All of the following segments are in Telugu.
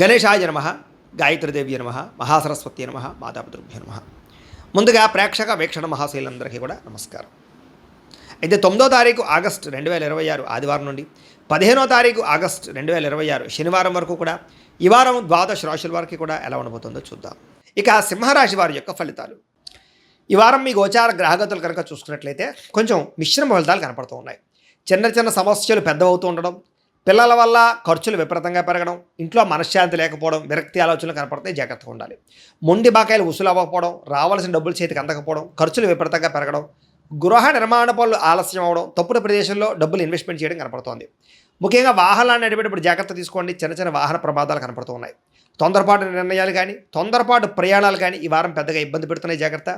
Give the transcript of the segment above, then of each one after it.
గణేశాయ నమః, గాయత్రీదేవి నమః, మహాసరస్వతి నమః, మాతాపితృభ్యో నమః. ముందుగా ప్రేక్షక వీక్షణ మహాశైలందరికీ కూడా నమస్కారం. అయితే 9వ తారీఖు ఆగస్టు 2026 ఆదివారం నుండి 15వ తారీఖు ఆగస్టు 2026 శనివారం వరకు కూడా ఈ వారం ద్వాదశ రాశుల వారికి కూడా ఎలా ఉండబోతుందో చూద్దాం. ఇక సింహరాశి వారి యొక్క ఫలితాలు. ఈ వారం మీ గోచార గ్రహగతులు కనుక చూసుకున్నట్లయితే కొంచెం మిశ్రమ ఫలితాలు కనపడుతూ ఉన్నాయి. చిన్న చిన్న సమస్యలు పెద్దవవుతూ ఉండడం, పిల్లల వల్ల ఖర్చులు విపరీతంగా పెరగడం, ఇంట్లో మనశ్శాంతి లేకపోవడం, విరక్తి ఆలోచనలు కనపడతాయి, జాగ్రత్తగా ఉండాలి. మొండి బాకాయలు వసూలు అవ్వకపోవడం, రావాల్సిన డబ్బులు చేతికి అందకపోవడం, ఖర్చులు విపరీతంగా పెరగడం, గృహ నిర్మాణ పనులు ఆలస్యం అవడం, తప్పుడు ప్రదేశంలో డబ్బులు ఇన్వెస్ట్మెంట్ చేయడం కనపడుతోంది. ముఖ్యంగా వాహనాన్ని నడిపేటప్పుడు జాగ్రత్త తీసుకోండి. చిన్న చిన్న వాహన ప్రమాదాలు కనపడుతూ ఉన్నాయి. తొందరపాటు నిర్ణయాలు కానీ తొందరపాటు ప్రయాణాలు కానీ ఈ వారం పెద్దగా ఇబ్బంది పెడుతున్నాయి, జాగ్రత్త.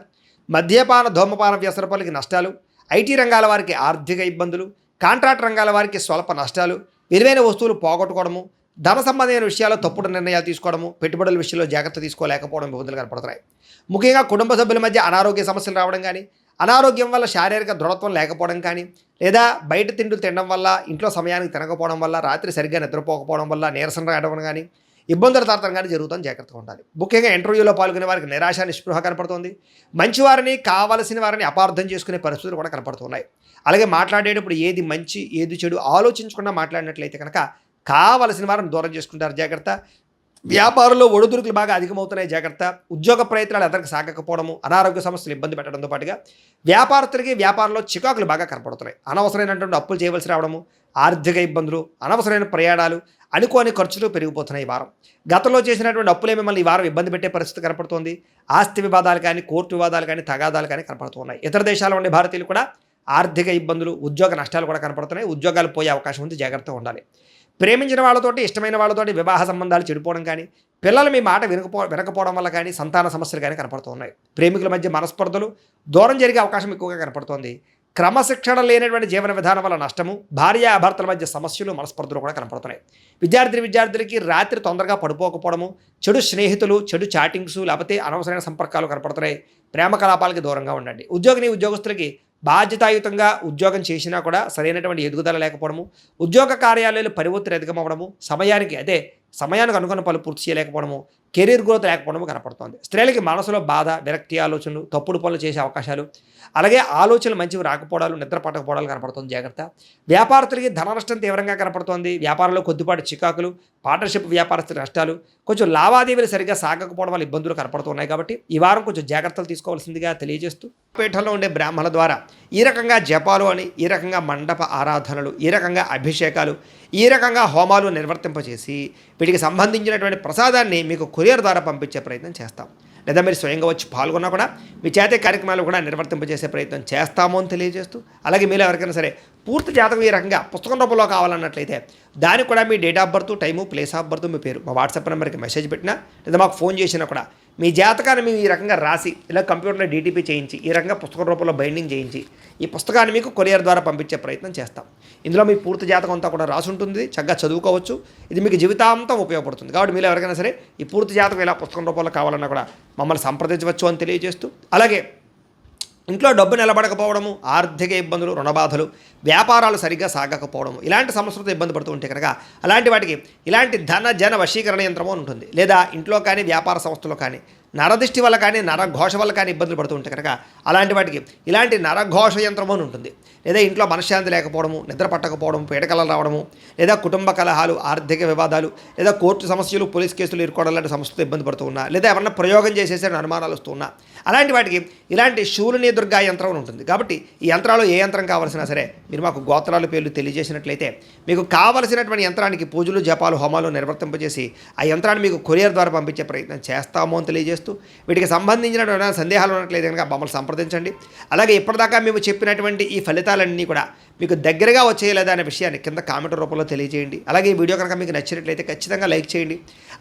మద్యపాన ధూమపాన వ్యసనపరులకి నష్టాలు, ఐటీ రంగాల వారికి ఆర్థిక ఇబ్బందులు, కాంట్రాక్ట్ రంగాల వారికి స్వల్ప నష్టాలు, విలువైన వస్తువులు పోగొట్టుకోవడము, ధన సంబంధమైన విషయాల్లో తప్పుడు నిర్ణయాలు తీసుకోవడము, పెట్టుబడుల విషయంలో జాగ్రత్త తీసుకోలేకపోవడం ఇబ్బందులు కనపడుతున్నాయి. ముఖ్యంగా కుటుంబ సభ్యుల మధ్య అనారోగ్య సమస్యలు రావడం కానీ, అనారోగ్యం వల్ల శారీరక దృఢత్వం లేకపోవడం కానీ, లేదా బయట తిండులు తినడం వల్ల, ఇంట్లో సమయానికి తినకపోవడం వల్ల, రాత్రి సరిగ్గా నిద్రపోకపోవడం వల్ల నీరసం రావడం కానీ, ఇబ్బందుల తారతం కానీ జరుగుతుంది, జాగ్రత్తగా ఉండాలి. ముఖ్యంగా ఇంటర్వ్యూలో పాల్గొనే వారికి నిరాశ నిస్పృహ కనపడుతుంది. మంచివారిని కావలసిన వారిని అపార్థం చేసుకునే పరిస్థితులు కూడా కనపడుతున్నాయి. అలాగే మాట్లాడేటప్పుడు ఏది మంచి ఏది చెడు ఆలోచించకుండా మాట్లాడినట్లయితే కనుక కావలసిన వారిని దూరం చేసుకుంటారు, జాగ్రత్త. వ్యాపారంలో ఒడిదుడుకులు బాగా అధికమవుతున్నాయి, జాగ్రత్త. ఉద్యోగ ప్రయత్నాలు ఎదరికి సాగకపోవడము, అనారోగ్య సమస్యలు ఇబ్బంది పెట్టడంతో పాటుగా వ్యాపారస్తులకి వ్యాపారంలో చికాకులు బాగా కనపడుతున్నాయి. అనవసరమైనటువంటి అప్పులు చేయవలసి రావడము, ఆర్థిక ఇబ్బందులు, అనవసరమైన ప్రయాణాలు, అనుకోని ఖర్చులు పెరిగిపోతున్నాయి ఈ వారం. గతంలో చేసినటువంటి అప్పులే మిమ్మల్ని ఈ వారం ఇబ్బంది పెట్టే పరిస్థితి కనపడుతోంది. ఆస్తి వివాదాలు కానీ, కోర్టు వివాదాలు కానీ, తగాదాలు కానీ కనపడుతున్నాయి. ఇతర దేశాల్లో ఉండే భారతీయులు కూడా ఆర్థిక ఇబ్బందులు, ఉద్యోగ నష్టాలు కూడా కనపడుతున్నాయి. ఉద్యోగాలు పోయే అవకాశం ఉంది, జాగ్రత్తగా ఉండాలి. ప్రేమించిన వాళ్ళతోటి, ఇష్టమైన వాళ్ళతోటి వివాహ సంబంధాలు చెడిపోవడం కానీ, పిల్లలు మీ మాట వినకపోవడం వల్ల కానీ సంతాన సమస్యలు కానీ కనపడుతూ ఉన్నాయి. ప్రేమికుల మధ్య మనస్పర్ధలు, దూరం జరిగే అవకాశం ఎక్కువగా కనపడుతోంది. క్రమశిక్షణ లేనటువంటి జీవన విధానం వల్ల నష్టము, భార్యాభర్తల మధ్య సమస్యలు, మనస్పర్ధలు కూడా కనపడుతున్నాయి. విద్యార్థులకి రాత్రి తొందరగా పడిపోకపోవడము, చెడు స్నేహితులు, చెడు చాటింగ్స్, లేకపోతే అనవసరమైన సంపర్కాలు కనపడుతున్నాయి. ప్రేమ కలాపాలకి దూరంగా ఉండండి. ఉద్యోగస్తులకి బాధ్యతాయుతంగా ఉద్యోగం చేసినా కూడా సరైనటువంటి ఎదుగుదల లేకపోవడము, ఉద్యోగ కార్యాలయాలు పని ఒత్తిడి అధికమవ్వడము, సమయానికి అనుకున్న పనులు పూర్తి చేయలేకపోవడము, కెరీర్ గ్రోత్ లేకపోవడము కనపడుతోంది. స్త్రీలకి మనసులో బాధ, విరక్తి ఆలోచనలు, తప్పుడు పనులు చేసే అవకాశాలు, అలాగే ఆలోచనలు మంచివి రాకపోవడాలు, నిద్ర పట్టకపోవడాలు కనపడుతుంది, జాగ్రత్త. వ్యాపారస్తులకి ధన నష్టం తీవ్రంగా కనపడుతోంది. వ్యాపారంలో కొద్దిపాటి చికాకులు, పార్ట్నర్షిప్ వ్యాపారస్తుల నష్టాలు, కొంచెం లావాదేవీలు సరిగ్గా సాగకపోవడం వల్ల ఇబ్బందులు కనపడుతున్నాయి. కాబట్టి ఈ వారం కొంచెం జాగ్రత్తలు తీసుకోవాల్సిందిగా తెలియజేస్తూ, పీఠంలో ఉండే బ్రాహ్మణుల ద్వారా ఈ రకంగా జపాలు అని, ఈ రకంగా మండప ఆరాధనలు, ఈ రకంగా అభిషేకాలు, ఈ రకంగా హోమాలు నిర్వర్తింపచేసి వీటికి సంబంధించినటువంటి ప్రసాదాన్ని మీకు కొరియర్ ద్వారా పంపించే ప్రయత్నం చేస్తాం. లేదా మీరు స్వయంగా వచ్చి పాల్గొన్నా కూడా మీ చేతే కార్యక్రమాలు కూడా నిర్వర్తింపజేసే ప్రయత్నం చేస్తాము అని తెలియజేస్తూ, అలాగే మీరు ఎవరికైనా సరే పూర్తి జాతకం ఈ రకంగా పుస్తకం రూపంలో కావాలన్నట్లయితే దానికి కూడా మీ date of birth, time, place of birth, మీ పేరు మా వాట్సాప్ నెంబర్కి మెసేజ్ పెట్టినా లేదా మాకు ఫోన్ చేసినా కూడా మీ జాతకాన్ని మేము ఈ రకంగా రాసి ఇలా కంప్యూటర్లో డీటీపీ చేయించి ఈ రకంగా పుస్తకం రూపంలో బైండింగ్ చేయించి ఈ పుస్తకాన్ని మీకు కొరియర్ ద్వారా పంపించే ప్రయత్నం చేస్తాం. ఇందులో మీ పూర్తి జాతకం అంతా కూడా రాసి ఉంటుంది, చక్కగా చదువుకోవచ్చు. ఇది మీకు జీవితాంతం ఉపయోగపడుతుంది. కాబట్టి మీరు ఎవరికైనా సరే ఈ పూర్తి జాతకం ఇలా పుస్తకం రూపంలో కావాలన్నా కూడా మమ్మల్ని సంప్రదించవచ్చు అని తెలియజేస్తూ, అలాగే ఇంట్లో డబ్బు నిలబడకపోవడము, ఆర్థిక ఇబ్బందులు, రుణబాధలు, వ్యాపారాలు సరిగ్గా సాగకపోవడము, ఇలాంటి సమస్యలతో ఇబ్బంది పడుతూ ఉంటే కనుక అలాంటి వాటికి ఇలాంటి ధన జన వశీకరణ యంత్రము అని ఉంటుంది. లేదా ఇంట్లో కానీ వ్యాపార సంస్థలో కానీ నరదృష్టి వల్ల కానీ నరఘోష వల్ల కానీ ఇబ్బందులు పడుతూ ఉంటే కనుక అలాంటి వాటికి ఇలాంటి నరఘోష యంత్రము అని ఉంటుంది. లేదా ఇంట్లో మనశ్శాంతి లేకపోవడము, నిద్ర పట్టకపోవడం, పీడకలలు రావడము, లేదా కుటుంబ కలహాలు, ఆర్థిక వివాదాలు, లేదా కోర్టు సమస్యలు, పోలీస్ కేసులు ఇరుకోవడం లాంటి సమస్యలతో ఇబ్బంది పడుతూ ఉన్నా, లేదా ఎవరన్నా ప్రయోగం చేసేసే అనుమానాలు వస్తూ ఉన్నా అలాంటి వాటికి ఇలాంటి శూలిని దుర్గా యంత్రం ఉంటుంది. కాబట్టి ఈ యంత్రాలు ఏ యంత్రం కావాల్సినా సరే మీరు మాకు గోత్రాల పేర్లు తెలియజేసినట్లయితే మీకు కావలసినటువంటి యంత్రానికి పూజలు, జపాలు, హోమాలు నిర్వర్తింపజేసి ఆ యంత్రాన్ని మీకు కొరియర్ ద్వారా పంపించే ప్రయత్నం చేస్తాము అని తెలియజేస్తూ, వీటికి సంబంధించిన సందేహాలు ఉన్నట్లయితే కనుక మమ్మల్ని సంప్రదించండి. అలాగే ఇప్పటిదాకా మేము చెప్పినటువంటి ఈ ఫలితాలన్నీ కూడా మీకు దగ్గరగా వచ్చేయలేదా అనే విషయాన్ని కింద కామెంట్ రూపంలో తెలియజేయండి. అలాగే ఈ వీడియో కనుక మీకు నచ్చినట్లయితే ఖచ్చితంగా లైక్ చేయండి,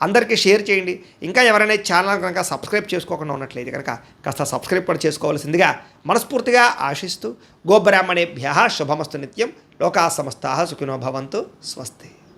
అందరికీ షేర్ చేయండి. ఇంకా ఎవరైనా ఛానల్ కనుక సబ్స్క్రైబ్ చేసుకోకుండా ఉన్నట్లయితే కనుక కాస్త సబ్స్క్రైబ్ కూడా చేసుకోవాల్సిందిగా మనస్ఫూర్తిగా ఆశిస్తూ, గోబ్రాహ్మణేభ్యః శుభమస్తు నిత్యం, లోకా సమస్తాః సుఖినో భవంతు, స్వస్తి.